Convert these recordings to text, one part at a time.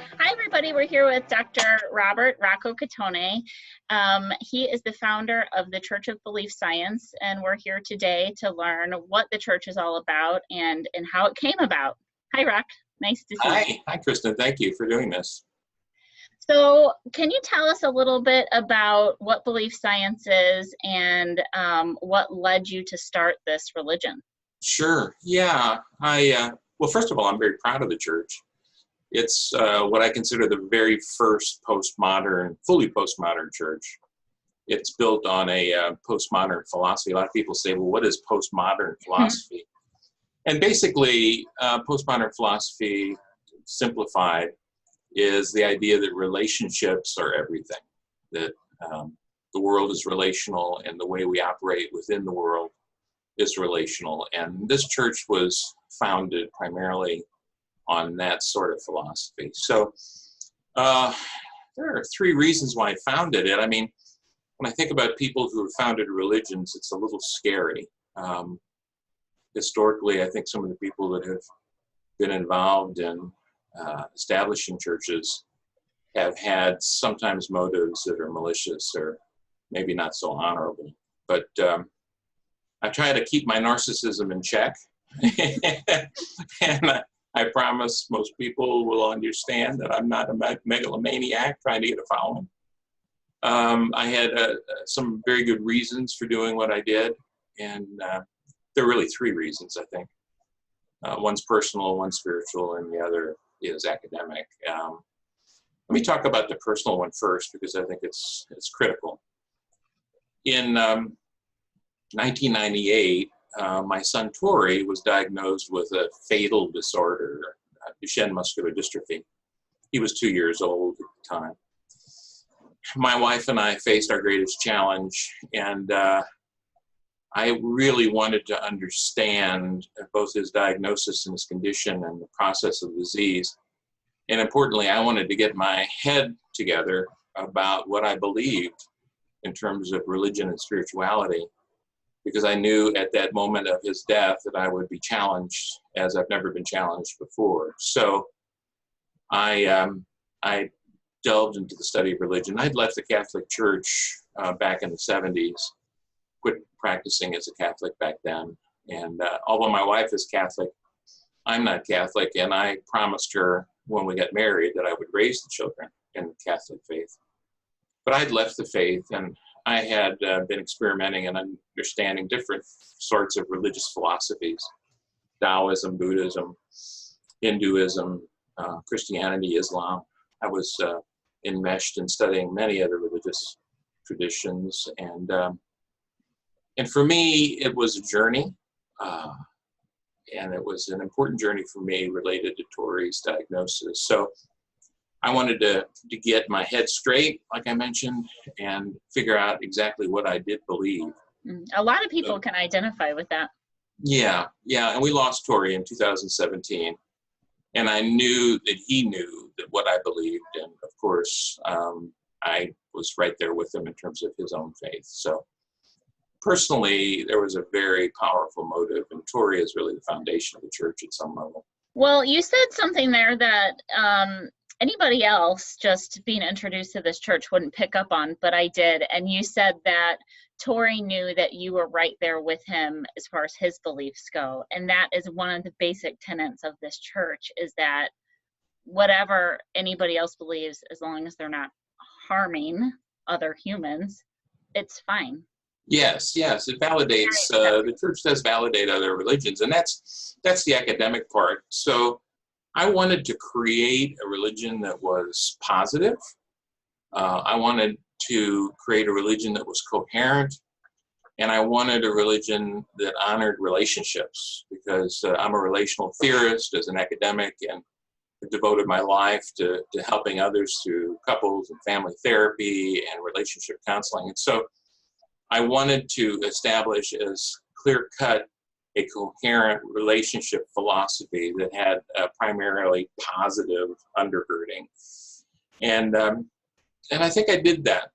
Hi, everybody. We're here with Dr. Robert Rocco Cottone. He is the founder of the Church of Belief Science, and we're here today to learn what the church is all about and how it came about. Hi, Rock. Nice to see you. Hi, Kristen. Thank you for doing this. So can you tell us a little bit about what belief science is and what led you to start this religion? Sure. Yeah. Well, first of all, I'm very proud of the church. It's what I consider the very first fully postmodern church. It's built on a postmodern philosophy. A lot of people say, well, what is postmodern philosophy? And basically, postmodern philosophy, simplified, is the idea that relationships are everything, that the world is relational and the way we operate within the world is relational. And this church was founded primarily on that sort of philosophy. So there are three reasons why I founded it. I mean, when I think about people who have founded religions, it's a little scary. Historically, I think some of the people that have been involved in establishing churches have had sometimes motives that are malicious or maybe not so honorable. But I try to keep my narcissism in check. And I promise most people will understand that I'm not a megalomaniac trying to get a following. I had some very good reasons for doing what I did. And there are really three reasons, I think. One's personal, one's spiritual, and the other is academic. Let me talk about the personal one first because I think it's critical. In 1998, my son Tori was diagnosed with a fatal disorder, Duchenne muscular dystrophy. He was 2 years old at the time. My wife and I faced our greatest challenge, and I really wanted to understand both his diagnosis and his condition and the process of the disease. And importantly, I wanted to get my head together about what I believed in terms of religion and spirituality, because I knew at that moment of his death that I would be challenged as I've never been challenged before. So I delved into the study of religion. I'd left the Catholic Church back in the 70s, quit practicing as a Catholic back then. And although my wife is Catholic, I'm not Catholic, and I promised her when we got married that I would raise the children in the Catholic faith. But I'd left the faith, and I had been experimenting and understanding different sorts of religious philosophies: Taoism, Buddhism, Hinduism, Christianity, Islam. I was enmeshed in studying many other religious traditions, and for me, it was a journey, and it was an important journey for me related to Tori's diagnosis. So I wanted to get my head straight, like I mentioned, and figure out exactly what I did believe. A lot of people can identify with that. Yeah, and we lost Tori in 2017, and I knew that he knew that what I believed, and of course, I was right there with him in terms of his own faith. So personally, there was a very powerful motive, and Tori is really the foundation of the church at some level. Well, you said something there that anybody else just being introduced to this church wouldn't pick up on, but I did. And you said that Tori knew that you were right there with him as far as his beliefs go. And that is one of the basic tenets of this church, is that whatever anybody else believes, as long as they're not harming other humans, it's fine. Yes, it validates, the church does validate other religions, and that's the academic part. So I wanted to create a religion that was positive. I wanted to create a religion that was coherent, and I wanted a religion that honored relationships, because I'm a relational theorist as an academic, and I've devoted my life to helping others through couples and family therapy and relationship counseling. And so I wanted to establish as clear-cut a coherent relationship philosophy that had a primarily positive undergirding. And I think I did that.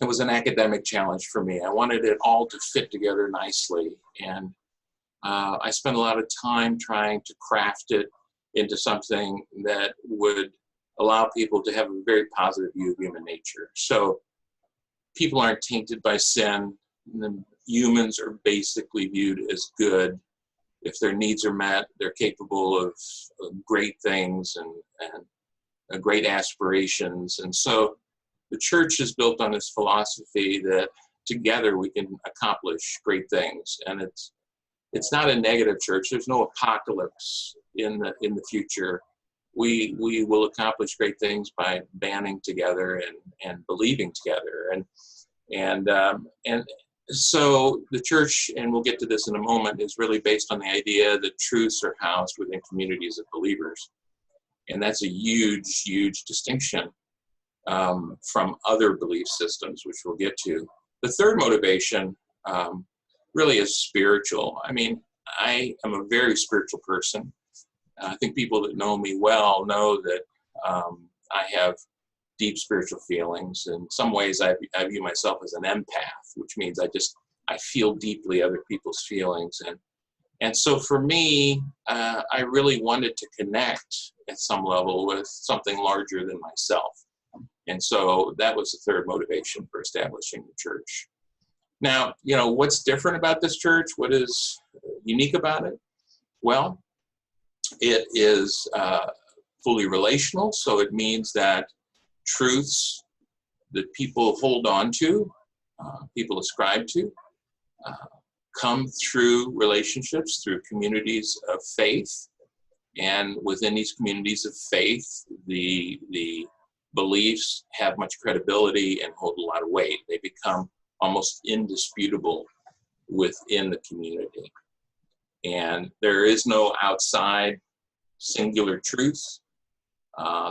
It was an academic challenge for me. I wanted it all to fit together nicely. And I spent a lot of time trying to craft it into something that would allow people to have a very positive view of human nature. So people aren't tainted by sin. And humans are basically viewed as good. If their needs are met, they're capable of great things and great aspirations. And so the church is built on this philosophy that together we can accomplish great things. And it's not a negative church. There's no apocalypse in the future. We will accomplish great things by banding together and believing together. And so the church, and we'll get to this in a moment, is really based on the idea that truths are housed within communities of believers. And that's a huge, huge distinction from other belief systems, which we'll get to. The third motivation really is spiritual. I mean, I am a very spiritual person. I think people that know me well know that I have deep spiritual feelings. In some ways, I view myself as an empath, which means I feel deeply other people's feelings. And so for me, I really wanted to connect at some level with something larger than myself. And so that was the third motivation for establishing the church. Now, what's different about this church? What is unique about it? Well, it is fully relational. So it means that truths that people hold on to, people ascribe to, come through relationships, through communities of faith. And within these communities of faith, the beliefs have much credibility and hold a lot of weight. They become almost indisputable within the community. And there is no outside singular truth.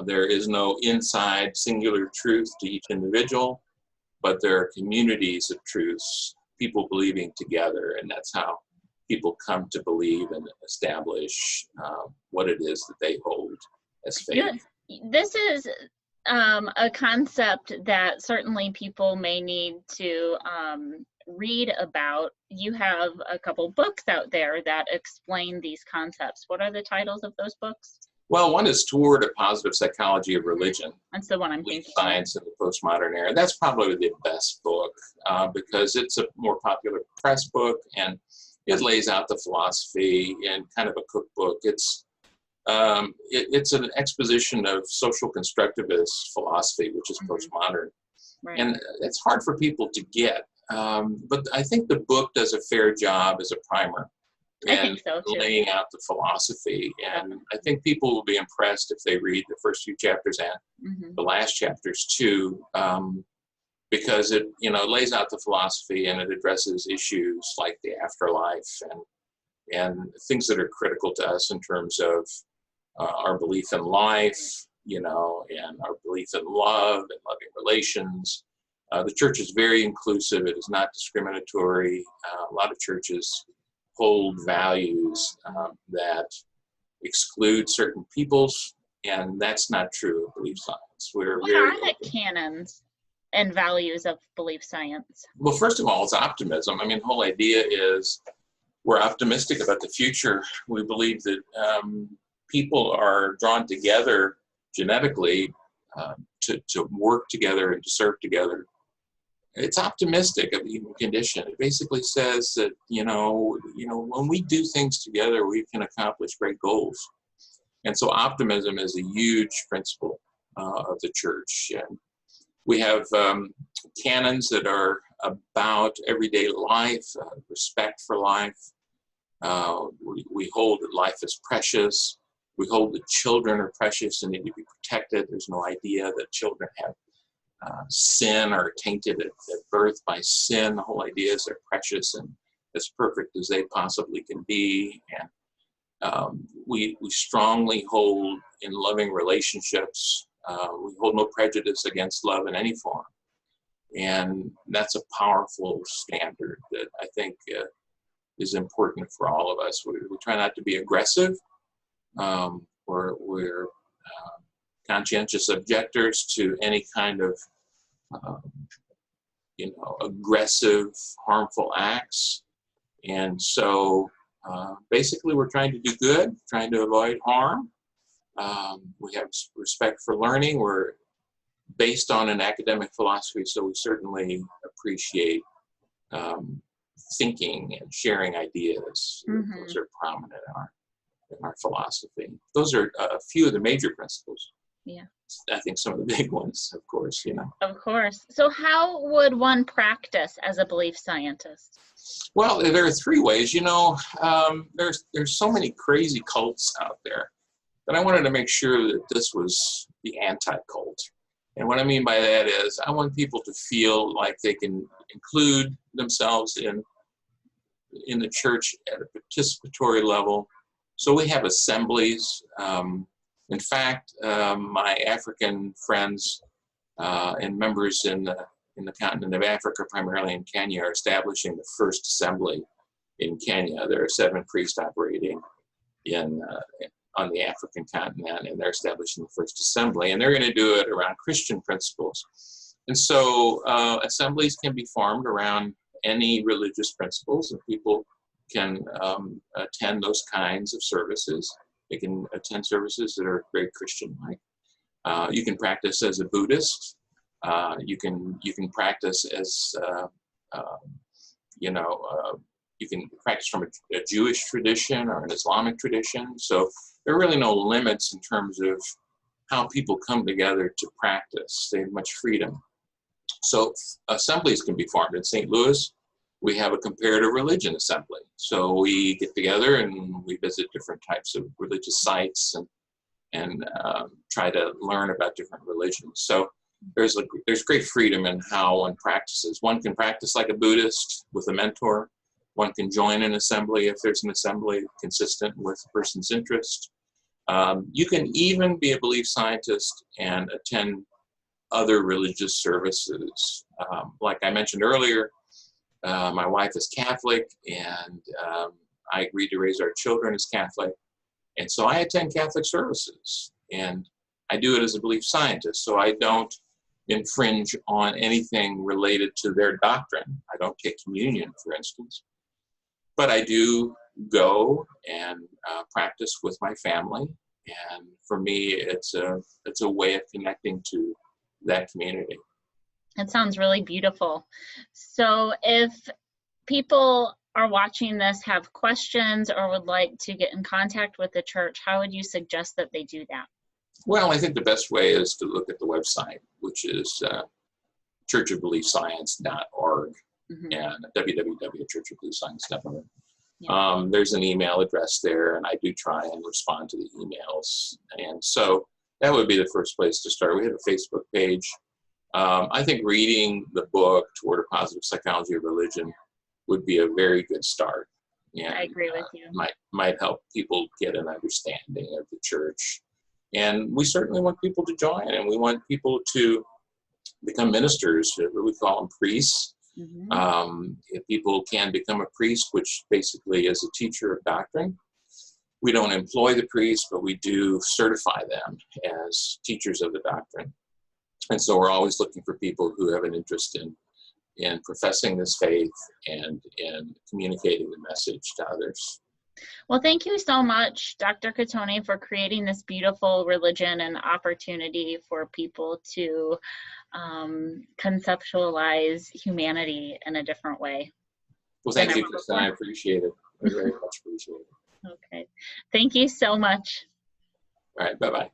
There is no inside singular truth to each individual, but there are communities of truths, people believing together, and that's how people come to believe and establish what it is that they hold as faith. Yeah, this is a concept that certainly people may need to read about. You have a couple books out there that explain these concepts. What are the titles of those books? Well, one is Toward a Positive Psychology of Religion. That's the one I'm thinking. Science in the Postmodern Era. That's probably the best book because it's a more popular press book and it lays out the philosophy in kind of a cookbook. It's an exposition of social constructivist philosophy, which is postmodern. Right. And it's hard for people to get. But I think the book does a fair job as a primer. I think so too. Laying out the philosophy. And I think people will be impressed if they read the first few chapters and the last chapters too, because it lays out the philosophy and it addresses issues like the afterlife and things that are critical to us in terms of our belief in life, and our belief in love and loving relations. The church is very inclusive. It is not discriminatory. A lot of churches hold values that exclude certain peoples, and that's not true of belief science. What are the canons and values of belief science? Well, first of all, it's optimism. I mean, the whole idea is we're optimistic about the future. We believe that people are drawn together genetically to work together and to serve together. It's optimistic of the human condition. It basically says that, when we do things together, we can accomplish great goals. And so optimism is a huge principle of the church. And we have canons that are about everyday life, respect for life. We hold that life is precious. We hold that children are precious and need to be protected. There's no idea that children have sin or tainted at birth by sin. The whole idea is they're precious and as perfect as they possibly can be. And we strongly hold in loving relationships, we hold no prejudice against love in any form. And that's a powerful standard that I think is important for all of us. We try not to be aggressive. We're conscientious objectors to any kind of aggressive, harmful acts. And so basically we're trying to do good, trying to avoid harm. We have respect for learning. We're based on an academic philosophy, so we certainly appreciate thinking and sharing ideas. Mm-hmm. Those are prominent in our philosophy. Those are a few of the major principles. Yeah. I think some of the big ones, of course, Of course. So how would one practice as a belief scientist? Well, there are three ways. There's so many crazy cults out there that I wanted to make sure that this was the anti-cult. And what I mean by that is I want people to feel like they can include themselves in the church at a participatory level. So we have assemblies. In fact, my African friends and members in the continent of Africa, primarily in Kenya, are establishing the first assembly in Kenya. There are 7 priests operating on the African continent, and they're establishing the first assembly, and they're going to do it around Christian principles. And so assemblies can be formed around any religious principles, and people can attend those kinds of services. They can attend services that are very Christian-like. You can practice as a Buddhist. You can practice as you can practice from a Jewish tradition or an Islamic tradition. So there are really no limits in terms of how people come together to practice. They have much freedom. So assemblies can be formed. In St. Louis, we have a comparative religion assembly. So we get together and we visit different types of religious sites and try to learn about different religions. So there's great freedom in how one practices. One can practice like a Buddhist with a mentor. One can join an assembly if there's an assembly consistent with the person's interest. You can even be a belief scientist and attend other religious services. Like I mentioned earlier, my wife is Catholic, and I agreed to raise our children as Catholic. And so I attend Catholic services, and I do it as a belief scientist. So I don't infringe on anything related to their doctrine. I don't take communion, for instance. But I do go and practice with my family, and for me, it's a way of connecting to that community. It sounds really beautiful. So if people are watching this, have questions, or would like to get in contact with the church, how would you suggest that they do that? Well, I think the best way is to look at the website, which is churchofbeliefscience.org. Mm-hmm. And www.churchofbeliefscience.org. Yeah. There's an email address there, and I do try and respond to the emails. And so that would be the first place to start. We have a Facebook page. I think reading the book, Toward a Positive Psychology of Religion, would be a very good start. And, I agree with you. Might help people get an understanding of the church. And we certainly want people to join, and we want people to become ministers. We call them priests. Mm-hmm. If people can become a priest, which basically is a teacher of doctrine. We don't employ the priest, but we do certify them as teachers of the doctrine. And so we're always looking for people who have an interest in professing this faith and in communicating the message to others. Well, thank you so much, Dr. Cottone, for creating this beautiful religion and opportunity for people to conceptualize humanity in a different way. Well, thank you, Kristen. I appreciate it. I very much appreciate it. Okay. Thank you so much. All right. Bye-bye.